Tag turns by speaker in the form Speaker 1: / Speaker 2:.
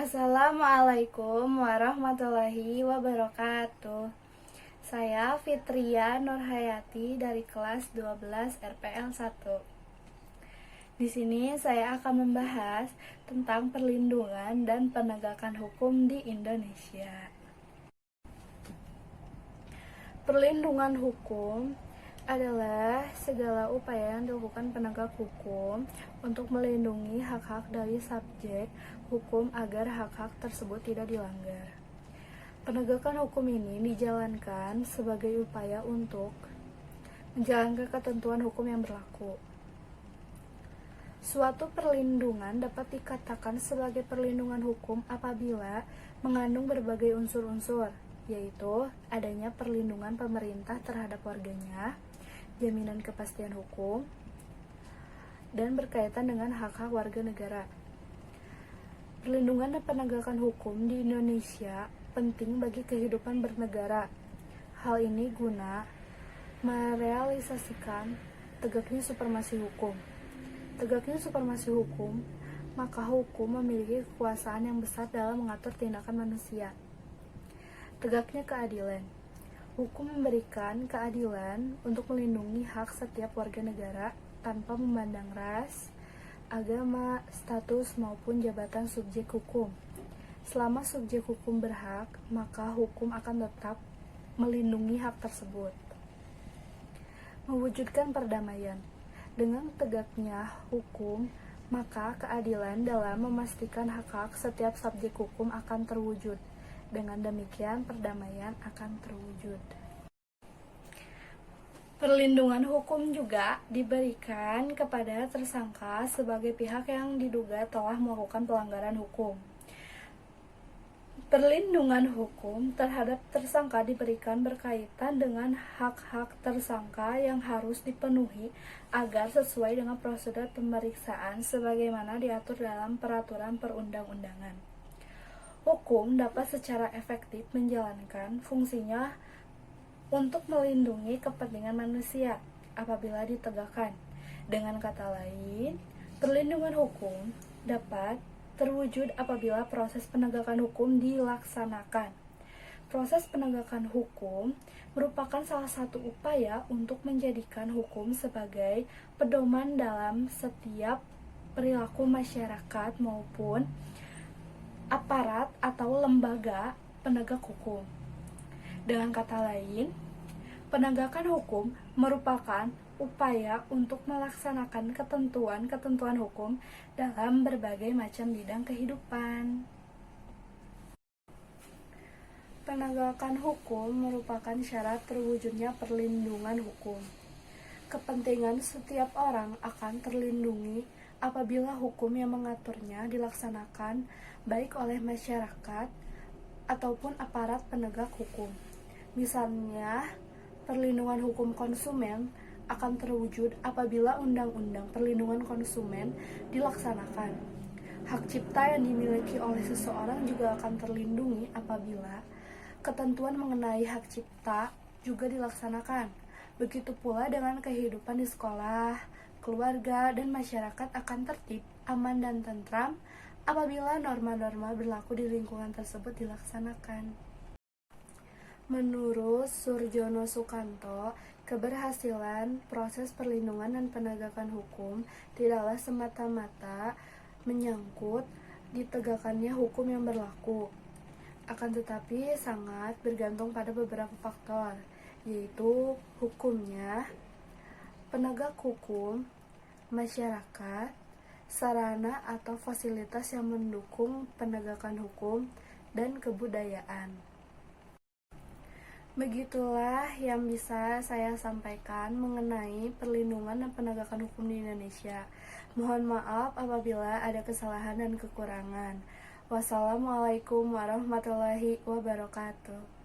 Speaker 1: Assalamualaikum warahmatullahi wabarakatuh. Saya Fitria Nurhayati dari kelas 12 RPL 1. Di sini saya akan membahas tentang perlindungan dan penegakan hukum di Indonesia. Perlindungan hukum adalah segala upaya yang dilakukan penegak hukum untuk melindungi hak-hak dari subjek hukum agar hak-hak tersebut tidak dilanggar. Penegakan hukum ini dijalankan sebagai upaya untuk menjalankan ketentuan hukum yang berlaku. Suatu perlindungan dapat dikatakan sebagai perlindungan hukum apabila mengandung berbagai unsur-unsur, yaitu adanya perlindungan pemerintah terhadap warganya, jaminan kepastian hukum, dan berkaitan dengan hak-hak warga negara. Perlindungan dan penegakan hukum di Indonesia penting bagi kehidupan bernegara. Hal ini guna merealisasikan tegaknya supremasi hukum. Tegaknya supremasi hukum, maka hukum memiliki kekuasaan yang besar dalam mengatur tindakan manusia. Tegaknya keadilan. Hukum memberikan keadilan untuk melindungi hak setiap warga negara tanpa memandang ras, agama, status, maupun jabatan subjek hukum. Selama subjek hukum berhak, maka hukum akan tetap melindungi hak tersebut. Mewujudkan perdamaian. Dengan tegaknya hukum, maka keadilan dalam memastikan hak-hak setiap subjek hukum akan terwujud. Dengan demikian, perdamaian akan terwujud. Perlindungan hukum juga diberikan kepada tersangka sebagai pihak yang diduga telah melakukan pelanggaran hukum. Perlindungan hukum terhadap tersangka diberikan berkaitan dengan hak-hak tersangka yang harus dipenuhi agar sesuai dengan prosedur pemeriksaan sebagaimana diatur dalam peraturan perundang-undangan. Hukum dapat secara efektif menjalankan fungsinya untuk melindungi kepentingan manusia apabila ditegakkan. Dengan kata lain, perlindungan hukum dapat terwujud apabila proses penegakan hukum dilaksanakan. Proses penegakan hukum merupakan salah satu upaya untuk menjadikan hukum sebagai pedoman dalam setiap perilaku masyarakat maupun aparat atau lembaga penegak hukum. Dengan kata lain, penegakan hukum merupakan upaya untuk melaksanakan ketentuan-ketentuan hukum dalam berbagai macam bidang kehidupan. Penegakan hukum merupakan syarat terwujudnya perlindungan hukum. Kepentingan setiap orang akan terlindungi apabila hukum yang mengaturnya dilaksanakan baik oleh masyarakat ataupun aparat penegak hukum. Misalnya, perlindungan hukum konsumen akan terwujud apabila Undang-Undang Perlindungan Konsumen dilaksanakan. Hak cipta yang dimiliki oleh seseorang juga akan terlindungi apabila ketentuan mengenai hak cipta juga dilaksanakan. Begitu pula dengan kehidupan di sekolah, keluarga, dan masyarakat akan tertib, aman, dan tentram apabila norma-norma berlaku di lingkungan tersebut dilaksanakan. Menurut Surjono Sukanto, keberhasilan proses perlindungan dan penegakan hukum tidaklah semata-mata menyangkut ditegakkannya hukum yang berlaku, akan tetapi sangat bergantung pada beberapa faktor, yaitu hukumnya, penegak hukum, masyarakat, sarana atau fasilitas yang mendukung penegakan hukum, dan kebudayaan. Begitulah yang bisa saya sampaikan mengenai perlindungan dan penegakan hukum di Indonesia. Mohon maaf apabila ada kesalahan dan kekurangan. Wassalamualaikum warahmatullahi wabarakatuh.